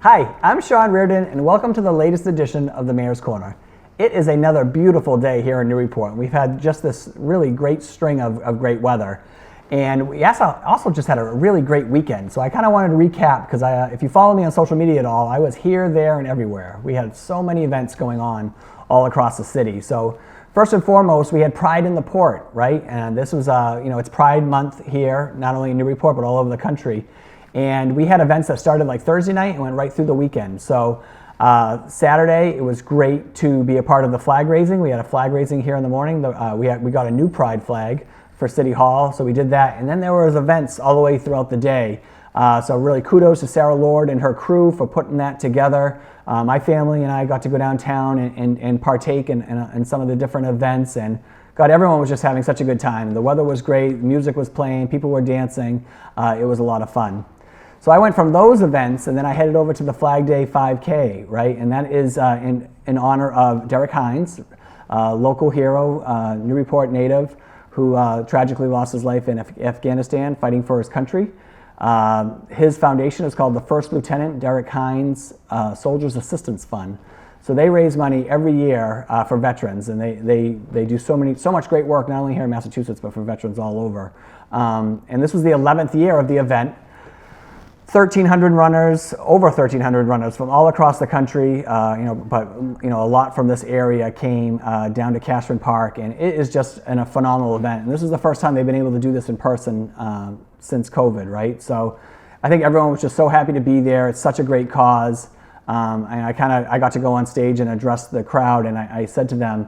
Hi, I'm Sean Reardon, and welcome to the latest edition of the Mayor's Corner. It is another beautiful day here in Newburyport. We've had just this really great string of great weather, and we also just had a really great weekend. So I kind of wanted to recap, because if you follow me on social media at all, I was here, there, and everywhere. We had so many events going on all across the city. So first and foremost, we had Pride in the Port, right? And this was, it's Pride Month here, not only in Newburyport, but all over the country. And we had events that started like Thursday night and went right through the weekend. So Saturday, it was great to be a part of the flag raising. We had a flag raising here in the morning. We got a new Pride flag for City Hall, so we did that. And then there was events all the way throughout the day. So really kudos to Sarah Lord and her crew for putting that together. My family and I got to go downtown and partake in some of the different events, and God, everyone was just having such a good time. The weather was great, music was playing, people were dancing. It was a lot of fun. So I went from those events, and then I headed over to the Flag Day 5K, right? And that is in honor of Derek Hines, local hero, Newburyport native, who tragically lost his life in Afghanistan fighting for his country. His foundation is called the First Lieutenant Derek Hines Soldiers Assistance Fund. So they raise money every year for veterans, and they do so much great work, not only here in Massachusetts, but for veterans all over. And this was the 11th year of the event. 1,300 runners, over 1,300 runners from all across the country, but a lot from this area came down to Cashman Park, and it is just a phenomenal event. And this is the first time they've been able to do this in person since COVID, right? So I think everyone was just so happy to be there. It's such a great cause. And I got to go on stage and address the crowd, and I said to them,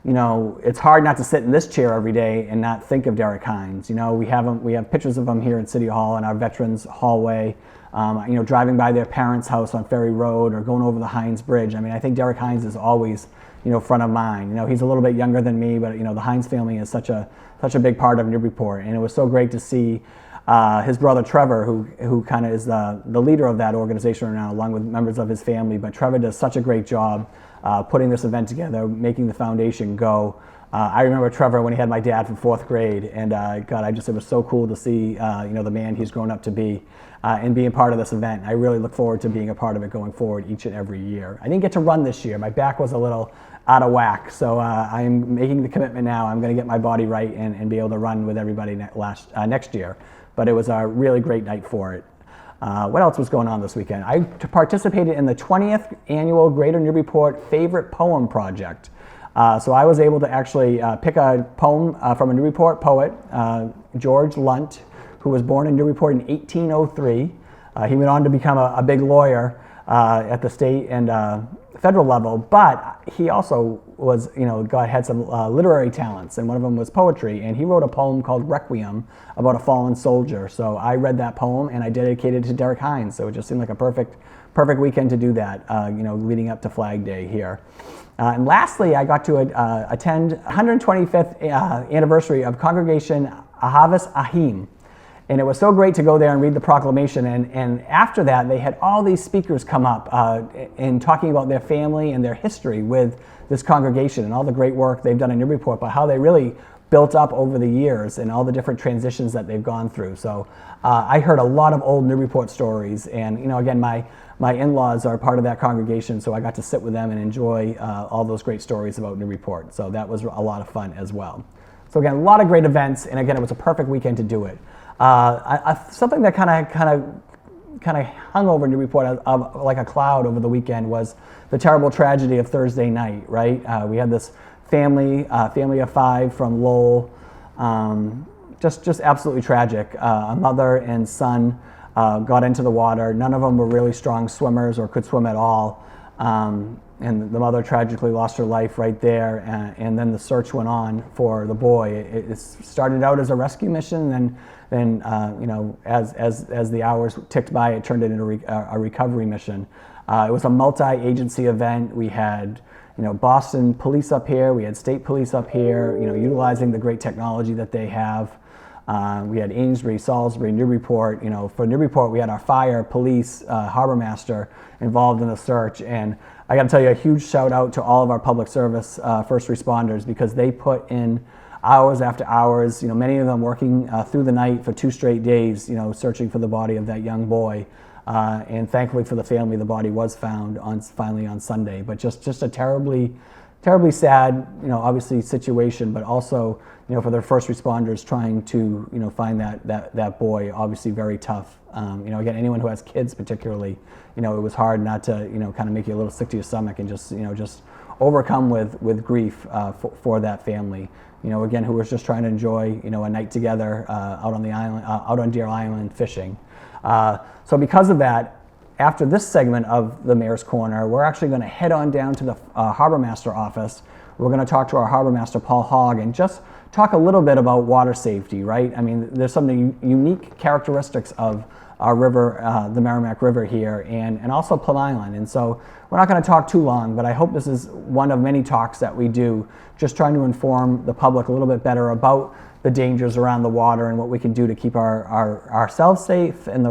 it's hard not to sit in this chair every day and not think of Derek Hines. We have pictures of him here in City Hall in our Veterans Hallway. Driving by their parents' house on Ferry Road or going over the Hines Bridge. I mean, I think Derek Hines is always, front of mind. He's a little bit younger than me, but the Hines family is such a big part of Newburyport, and it was so great to see his brother Trevor, who kind of is the leader of that organization right now, along with members of his family. But Trevor does such a great job putting this event together, making the foundation go. I remember Trevor when he had my dad from 4th grade, and it was so cool to see the man he's grown up to be and being part of this event. I really look forward to being a part of it going forward each and every year. I didn't get to run this year. My back was a little out of whack, so I'm making the commitment now. I'm going to get my body right and be able to run with everybody next year. But it was a really great night for it. What else was going on this weekend? I participated in the 20th annual Greater Newburyport Favorite Poem Project. So I was able to actually pick a poem from a Newburyport poet, George Lunt, who was born in Newburyport in 1803. He went on to become a big lawyer at the state and federal level, but he also was, had some literary talents, and one of them was poetry, and he wrote a poem called Requiem about a fallen soldier. So I read that poem and I dedicated it to Derek Hines. So it just seemed like a perfect weekend to do that, leading up to Flag Day here. And lastly, I got to attend 125th anniversary of Congregation Ahavas Ahim. And it was so great to go there and read the proclamation. And after that, they had all these speakers come up and talking about their family and their history with this congregation and all the great work they've done in Newburyport, but how they really built up over the years and all the different transitions that they've gone through. So I heard a lot of old Newburyport stories. And, again, my in-laws are part of that congregation, so I got to sit with them and enjoy all those great stories about Newburyport. So that was a lot of fun as well. So again, a lot of great events, and again, it was a perfect weekend to do it. Something that kind of hung over Newburyport like a cloud over the weekend was the terrible tragedy of Thursday night, right? We had this family of 5 from Lowell, just absolutely tragic. A mother and son got into the water. None of them were really strong swimmers or could swim at all. And the mother tragically lost her life right there, and then the search went on for the boy. It started out as a rescue mission, and then as the hours ticked by, it turned into a recovery mission. It was a multi-agency event. We had Boston police up here, we had state police up here, utilizing the great technology that they have. We had Amesbury, Salisbury, Newburyport. For Newburyport, we had our fire, police, Harbormaster involved in the search. And I got to tell you, a huge shout out to all of our public service first responders, because they put in hours after hours. Many of them working through the night for 2 straight days. Searching for the body of that young boy. And thankfully for the family, the body was found finally on Sunday. But just a terribly sad, obviously situation, but also, for their first responders trying to, find that boy, obviously very tough. Again, anyone who has kids particularly, it was hard not to, kind of make you a little sick to your stomach and just overcome with grief for that family. Again, who was just trying to enjoy, a night together out on the island, out on Deer Island fishing. So because of that, after this segment of the Mayor's Corner, we're actually going to head on down to the Harbormaster office. We're going to talk to our Harbormaster Paul Hogg and just talk a little bit about water safety, right? I mean, there's some unique characteristics of our river, the Merrimack River here, and also Plum Island. And so we're not going to talk too long, but I hope this is one of many talks that we do, just trying to inform the public a little bit better about the dangers around the water and what we can do to keep ourselves safe and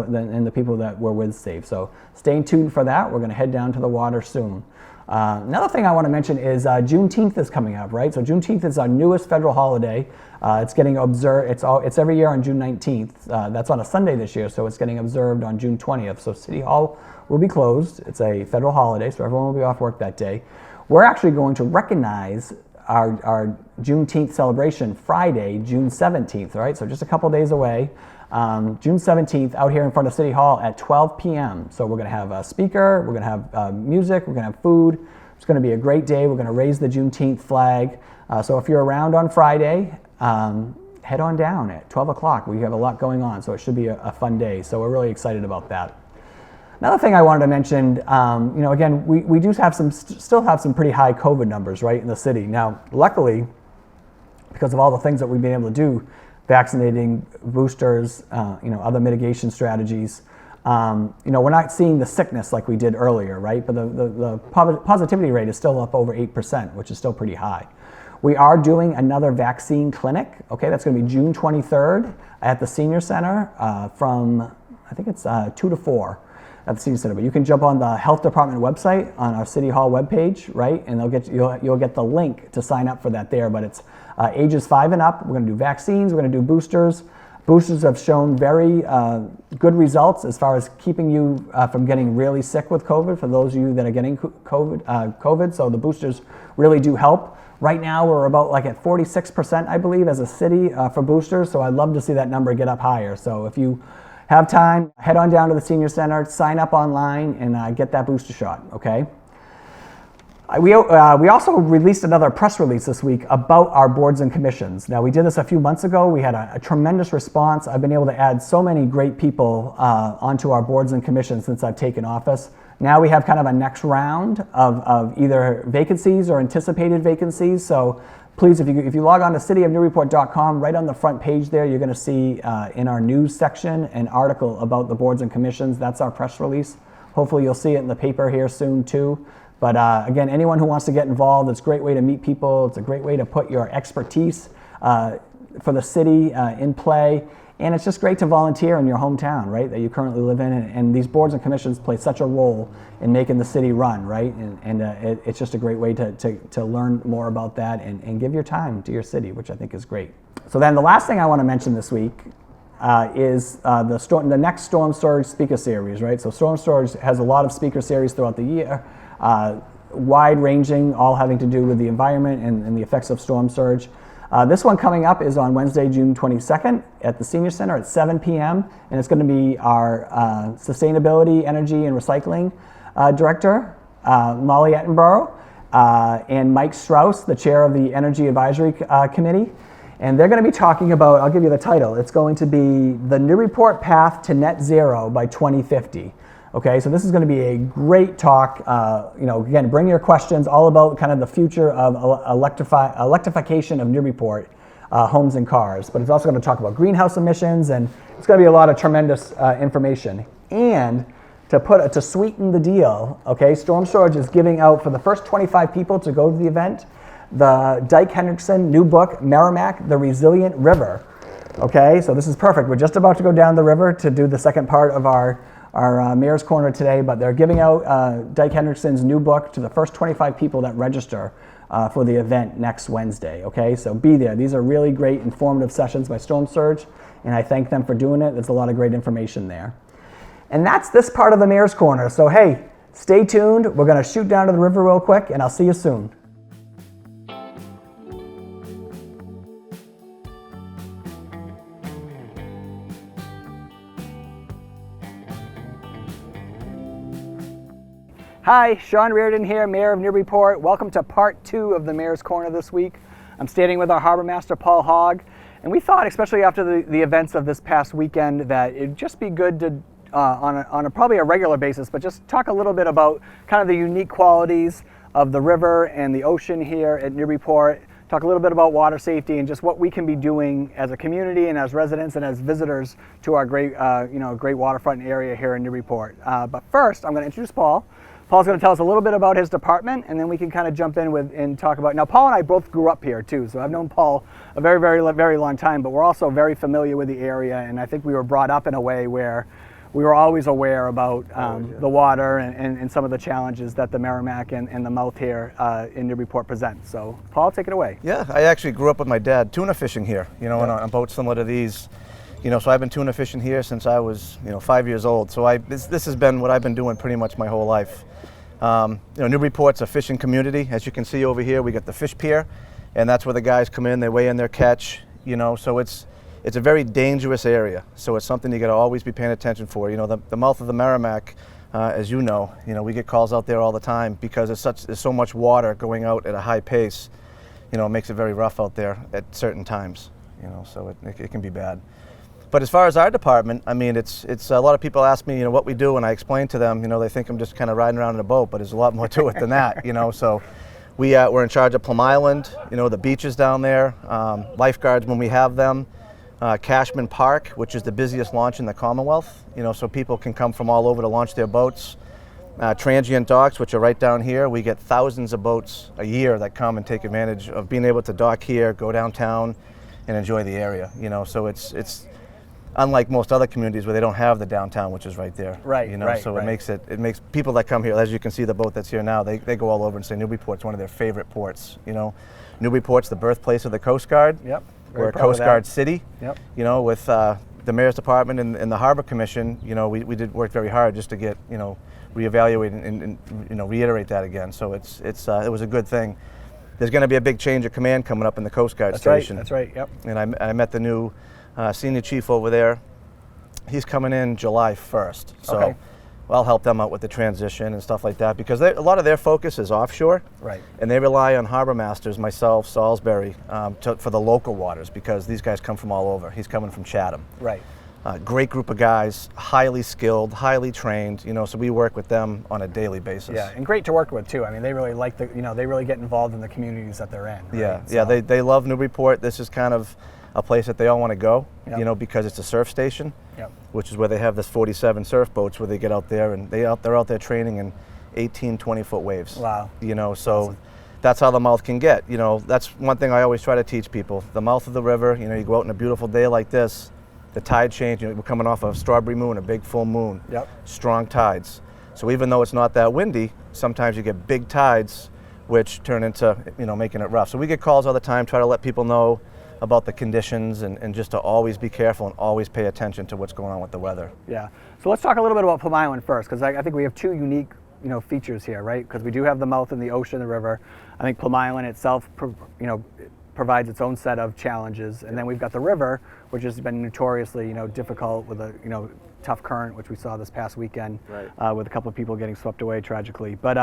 the people that we're with safe. So stay tuned for that. We're going to head down to the water soon. Another thing I want to mention is Juneteenth is coming up, right? So Juneteenth is our newest federal holiday. It's getting observed. It's every year on June 19th. That's on a Sunday this year, so it's getting observed on June 20th. So City Hall will be closed. It's a federal holiday, so everyone will be off work that day. We're actually going to recognize our Juneteenth celebration Friday, June 17th, right? So just a couple days away. June 17th out here in front of City Hall at 12 p.m. So we're going to have a speaker, we're going to have music, we're going to have food. It's going to be a great day. We're going to raise the Juneteenth flag. So if you're around on Friday, head on down at 12 o'clock. We have a lot going on, so it should be a fun day. So we're really excited about that. Another thing I wanted to mention, again, we do have still have some pretty high COVID numbers, right, in the city. Now, luckily, because of all the things that we've been able to do, vaccinating, boosters, other mitigation strategies, we're not seeing the sickness like we did earlier, right? But the positivity rate is still up over 8%, which is still pretty high. We are doing another vaccine clinic, okay? That's going to be June 23rd at the Senior Center from, I think it's 2 to 4. At the Senior Center, but you can jump on the Health Department website on our City Hall webpage, right? And you'll get the link to sign up for that there. But it's ages 5 and up. We're going to do vaccines. We're going to do boosters. Boosters have shown very good results as far as keeping you from getting really sick with COVID. For those of you that are getting COVID, so the boosters really do help. Right now, we're about like at 46%, I believe, as a city for boosters. So I'd love to see that number get up higher. So if you have time, head on down to the Senior Center, sign up online, and get that booster shot, okay? We also released another press release this week about our boards and commissions. Now, we did this a few months ago. We had a tremendous response. I've been able to add so many great people onto our boards and commissions since I've taken office. Now we have kind of a next round of either vacancies or anticipated vacancies. So please, if you log on to cityofnewburyport.com, right on the front page there, you're going to see in our news section an article about the boards and commissions. That's our press release. Hopefully you'll see it in the paper here soon too. But again, anyone who wants to get involved, it's a great way to meet people. It's a great way to put your expertise for the city in play. And it's just great to volunteer in your hometown, right, that you currently live in. And these boards and commissions play such a role in making the city run, right? And it's just a great way to learn more about that and give your time to your city, which I think is great. So then the last thing I want to mention this week is the next Storm Storage speaker series, right? So Storm Storage has a lot of speaker series throughout the year, wide-ranging, all having to do with the environment and the effects of storm surge. This one coming up is on Wednesday, June 22nd at the Senior Center at 7 p.m. And it's going to be our Sustainability, Energy, and Recycling Director, Molly Ettenborough, and Mike Strauss, the Chair of the Energy Advisory Committee. And they're going to be talking about, I'll give you the title, it's going to be the Newburyport Path to Net Zero by 2050. Okay, so this is going to be a great talk. Again, bring your questions all about kind of the future of electrification of Newburyport homes and cars. But it's also going to talk about greenhouse emissions, and it's going to be a lot of tremendous information. And to sweeten the deal, okay, Storm Storage is giving out for the first 25 people to go to the event the Dyke Hendrickson new book, Merrimack, The Resilient River. Okay, so this is perfect. We're just about to go down the river to do the second part of our Mayor's Corner today, but they're giving out Dyke Hendrickson's new book to the first 25 people that register for the event next Wednesday, okay? So be there. These are really great informative sessions by Storm Surge, and I thank them for doing it. There's a lot of great information there. And that's this part of the Mayor's Corner. So hey, stay tuned. We're going to shoot down to the river real quick, and I'll see you soon. Hi, Sean Reardon here, Mayor of Newburyport. Welcome to part 2 of the Mayor's Corner this week. I'm standing with our Harbormaster Paul Hogg, and we thought, especially after the events of this past weekend, that it'd just be good to, on a probably a regular basis, but just talk a little bit about kind of the unique qualities of the river and the ocean here at Newburyport. Talk a little bit about water safety and just what we can be doing as a community and as residents and as visitors to our great, great waterfront area here in Newburyport. But first, I'm going to introduce Paul. Paul's going to tell us a little bit about his department, and then we can kind of jump in with and talk about. Now, Paul and I both grew up here too, so I've known Paul a very, very long time. But we're also very familiar with the area, and I think we were brought up in a way where we were always aware about the water and some of the challenges that the Merrimack and the mouth here in Newburyport presents. So, Paul, take it away. Yeah, I actually grew up with my dad tuna fishing here. On boats similar to these. So I've been tuna fishing here since I was 5 years old. So this has been what I've been doing pretty much my whole life. Newburyport's a fishing community. As you can see over here, we got the fish pier, and that's where the guys come in, they weigh in their catch, so it's a very dangerous area. So it's something you got to always be paying attention for. The mouth of the Merrimack, as we get calls out there all the time because there's so much water going out at a high pace. It makes it very rough out there at certain times, so it can be bad. But as far as our department, it's a lot of people ask me, what we do, and I explain to them, they think I'm just kind of riding around in a boat, but there's a lot more to it than that, So we're in charge of Plum Island, the beaches down there, lifeguards when we have them, Cashman Park, which is the busiest launch in the Commonwealth, so people can come from all over to launch their boats. Transient docks, which are right down here. We get thousands of boats a year that come and take advantage of being able to dock here, go downtown, and enjoy the area, So it's unlike most other communities where they don't have the downtown, which is right there. Right. So it makes people that come here, as you can see the boat that's here now, they go all over and say Newburyport's one of their favorite ports. Newburyport's the birthplace of the Coast Guard. Yep. We're a Coast Guard city. Yep. With the Mayor's Department and the Harbor Commission, we did work very hard just to get, reevaluate and reiterate that again. So it was a good thing. There's going to be a big change of command coming up in the Coast Guard station. That's right. Yep. And I met the new senior chief over there. He's coming in July 1st. So okay. I'll help them out with the transition and stuff like that because a lot of their focus is offshore. Right. And they rely on harbor masters, myself, Salisbury, for the local waters because these guys come from all over. He's coming from Chatham. Right. Great group of guys, highly skilled, highly trained, so we work with them on a daily basis. Yeah, and great to work with too. They really like they really get involved in the communities that they're in. Right? Yeah, they love Newburyport. This is kind of a place that they all want to go, yep. Because it's a surf station, yep. which is where they have this 47 surf boats where they get out there and they're out there training in 18, 20-foot waves. Wow. So awesome. That's how the mouth can get. That's one thing I always try to teach people. The mouth of the river, you go out on a beautiful day like this, the tide change, we're coming off a strawberry moon, a big full moon, yep. strong tides. So even though it's not that windy, sometimes you get big tides which turn into, making it rough. So we get calls all the time, try to let people know about the conditions and just to always be careful and always pay attention to what's going on with the weather. Yeah. So let's talk a little bit about Plum Island first, because I think we have two unique features here, right? Because we do have the mouth and the ocean, the river. I think Plum Island itself, provides its own set of challenges, and then we've got the river, which has been notoriously, difficult with a, tough current, which we saw this past weekend, right. With a couple of people getting swept away tragically. But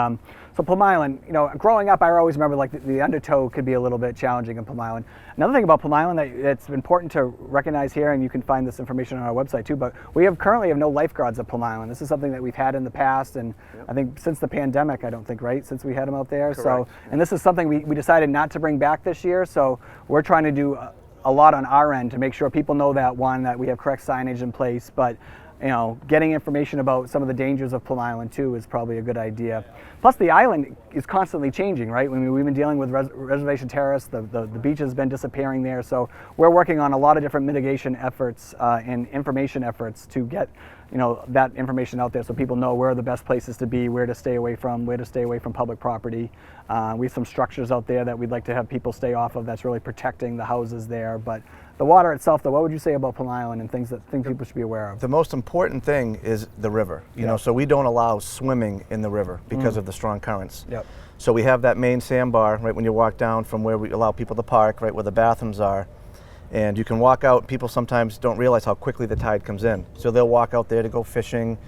so Plum Island, growing up, I always remember the undertow could be a little bit challenging in Plum Island. Another thing about Plum Island that's important to recognize here, and you can find this information on our website too, but we currently have no lifeguards at Plum Island. This is something that we've had in the past, and yep. I think since the pandemic, I don't think, right, since we had them out there. Correct. So, and this is something we decided not to bring back this year, so we're trying to do a lot on our end to make sure people know that we have correct signage in place, but getting information about some of the dangers of Plum Island too is probably a good idea. Plus the island is constantly changing, right? We've been dealing with Reservation Terrace, the beach has been disappearing there, so we're working on a lot of different mitigation efforts and information efforts to get that information out there so people know where are the best places to be, where to stay away from public property. We have some structures out there that we'd like to have people stay off of that's really protecting the houses there. But the water itself, though, what would you say about Plum Island and things people should be aware of? The most important thing is the river. You know, so we don't allow swimming in the river because of the strong currents. Yep. So we have that main sandbar right when you walk down from where we allow people to park, right where the bathrooms are. And you can walk out. People sometimes don't realize how quickly the tide comes in. So they'll walk out there to go fishing,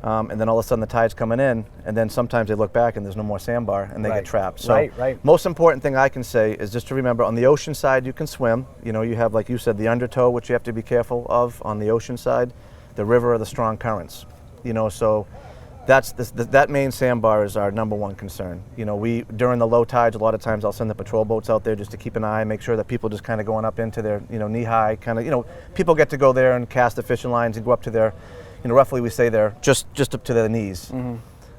and then all of a sudden the tide's coming in, and then sometimes they look back and there's no more sandbar and they get trapped. So most important thing I can say is just to remember, on the ocean side you can swim. You know, you have, like you said, the undertow, which you have to be careful of on the ocean side. The river are the strong currents. You know, so that main sandbar is our number one concern. You know, during the low tides, a lot of times I'll send the patrol boats out there just to keep an eye, make sure that people just kind of going up into their, you know, knee high, kind of, you know, people get to go there and cast the fishing lines and go up to their, you know, roughly we say they're just up to their knees.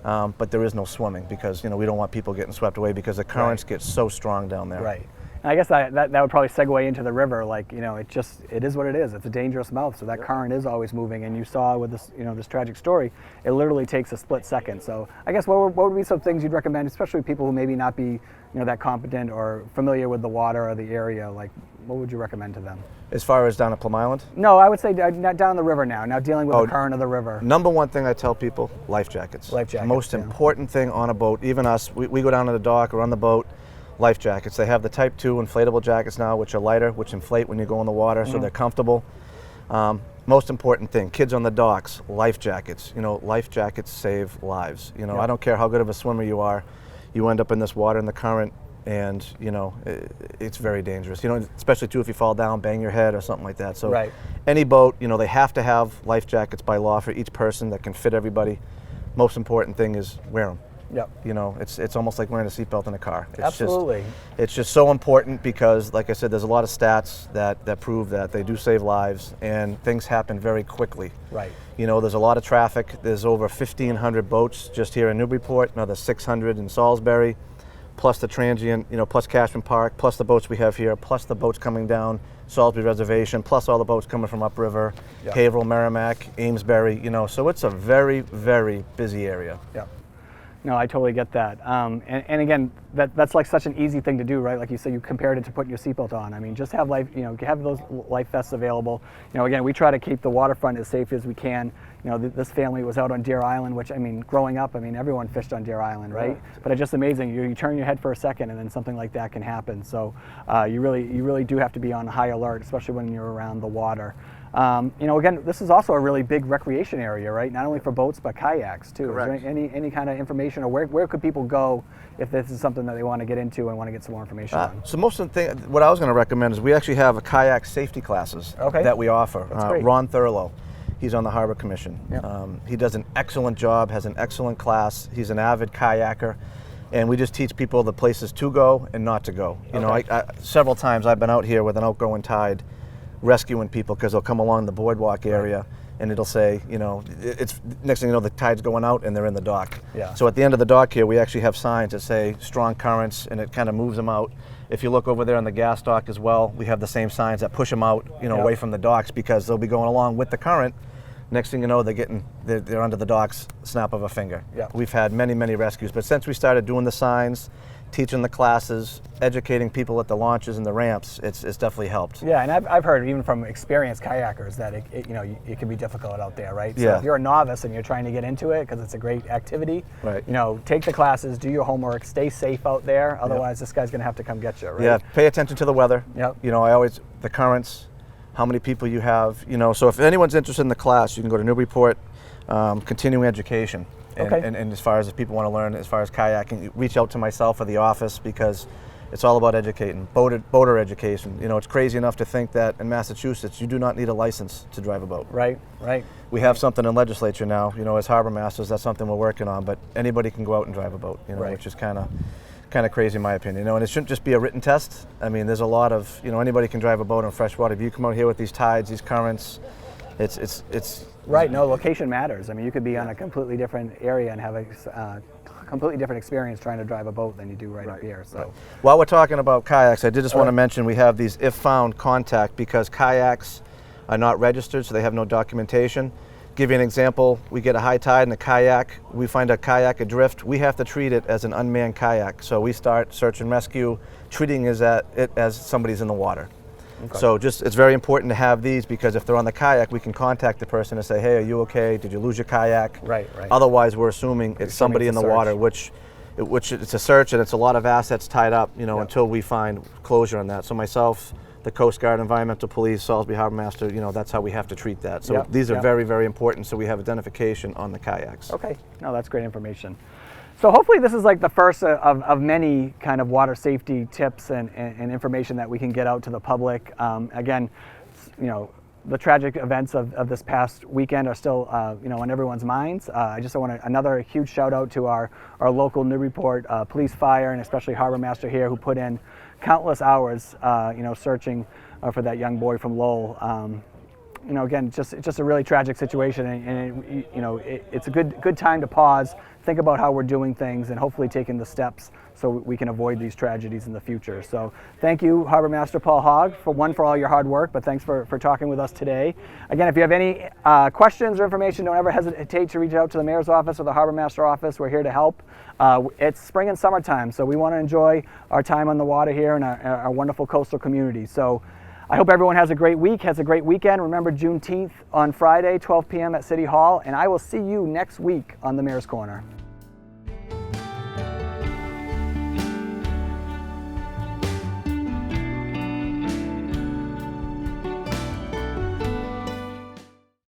But there is no swimming because, you know, we don't want people getting swept away because the currents get so strong down there. Right. And I guess that would probably segue into the river. Like, you know, it is what it is. It's a dangerous mouth, so that current is always moving. And you saw with this, you know, this tragic story, it literally takes a split second. So I guess what would be some things you'd recommend, especially people who maybe not be, you know, that competent or familiar with the water or the area? Like, what would you recommend to them? As far as down at Plum Island? No, I would say not down the river now dealing with the current of the river. Number one thing I tell people, life jackets. Life jackets. Most important thing on a boat, even us, we go down to the dock or on the boat, life jackets. They have the Type 2 inflatable jackets now, which are lighter, which inflate when you go in the water, so they're comfortable. Most important thing, kids on the docks, life jackets. You know, life jackets save lives. You know, I don't care how good of a swimmer you are, you end up in this water in the current, and you know, it's very dangerous. You know, especially too if you fall down, bang your head or something like that. So any boat, you know, they have to have life jackets by law for each person that can fit everybody. Most important thing is wear them. Yep. You know, it's almost like wearing a seatbelt in a car. Absolutely. It's just so important because, like I said, there's a lot of stats that prove that they do save lives and things happen very quickly. Right. You know, there's a lot of traffic. There's over 1,500 boats just here in Newburyport, another 600 in Salisbury, plus the transient, you know, plus Cashman Park, plus the boats we have here, plus the boats coming down Salisbury Reservation, plus all the boats coming from upriver, Haverhill, Merrimack, Amesbury, you know, so it's a very, very busy area. Yeah. No, I totally get that. And again, that's like such an easy thing to do, right? Like you said, you compared it to putting your seatbelt on. I mean, just have have those life vests available. You know, again, we try to keep the waterfront as safe as we can. You know, this family was out on Deer Island, which, I mean, growing up, I mean, everyone fished on Deer Island, right? But it's just amazing. You turn your head for a second and then something like that can happen. So you really do have to be on high alert, especially when you're around the water. You know, again, this is also a really big recreation area, right? Not only for boats, but kayaks too. Correct. Is there any kind of information, or where could people go if this is something that they want to get into and want to get some more information on? So most of the thing, what I was going to recommend is we actually have a kayak safety classes that we offer. That's great. Ron Thurlow, he's on the Harbor Commission. He does an excellent job, has an excellent class. He's an avid kayaker. And we just teach people the places to go and not to go. You know, several times I've been out here with an outgoing tide rescuing people because they'll come along the boardwalk area and it'll say, you know, it's next thing you know, the tide's going out and they're in the dock. So at the end of the dock here, we actually have signs that say strong currents, and it kind of moves them out. If you look over there on the gas dock as well, we have the same signs that push them out, you know, away from the docks, because they'll be going along with the current. Next thing you know, they're under the docks, snap of a finger. We've had many rescues, but since we started doing the signs, teaching the classes, educating people at the launches and the ramps, it's definitely helped. Yeah, and I've heard even from experienced kayakers that it can be difficult out there, right? So if you're a novice and you're trying to get into it because it's a great activity, you know, take the classes, do your homework, stay safe out there. Otherwise, this guy's going to have to come get you, right? Yeah, pay attention to the weather. You know, the currents, how many people you have, you know. So if anyone's interested in the class, you can go to Newburyport Continuing Education. And as far as if people want to learn, as far as kayaking, reach out to myself or the office, because it's all about educating, boater education. You know, it's crazy enough to think that in Massachusetts, you do not need a license to drive a boat. Right. We have something in legislature now, you know, as Harbormasters, that's something we're working on, but anybody can go out and drive a boat, you know, which is kind of crazy in my opinion. You know, and it shouldn't just be a written test. I mean, there's a lot of, you know, anybody can drive a boat on freshwater. If you come out here with these tides, these currents, it's right. No, location matters. I mean, you could be on a completely different area and have a completely different experience trying to drive a boat than you do up here. So, while we're talking about kayaks, I did just want to mention we have these if found contact, because kayaks are not registered, so they have no documentation. Give you an example, we get a high tide in a kayak, we find a kayak adrift, we have to treat it as an unmanned kayak. So we start search and rescue, treating it as somebody's in the water. Okay. So it's very important to have these, because if they're on the kayak, we can contact the person and say, hey, are you okay? Did you lose your kayak? Right. Otherwise, we're assuming it's somebody in the water, which it's a search, and it's a lot of assets tied up, until we find closure on that. So myself, the Coast Guard, Environmental Police, Salisbury Harbormaster, that's how we have to treat that. So these are very, very important, so we have identification on the kayaks. Okay, no, that's great information. So hopefully this is like the first of many kind of water safety tips and information that we can get out to the public. Again, the tragic events of this past weekend are still, on everyone's minds. I just want another huge shout out to our local Newburyport police, fire, and especially Harbormaster here, who put in countless hours, searching for that young boy from Lowell. Again, it's just a really tragic situation, and it's a good time to pause, think about how we're doing things, and hopefully taking the steps so we can avoid these tragedies in the future. So thank you, Harbormaster Paul Hogg, for all your hard work, but thanks for talking with us today. Again, if you have any questions or information, don't ever hesitate to reach out to the Mayor's office or the Harbormaster office. We're here to help. It's spring and summertime, so we want to enjoy our time on the water here in our wonderful coastal community. So I hope everyone has a great week, has a great weekend. Remember Juneteenth on Friday, 12 p.m. at City Hall, and I will see you next week on the Mayor's Corner.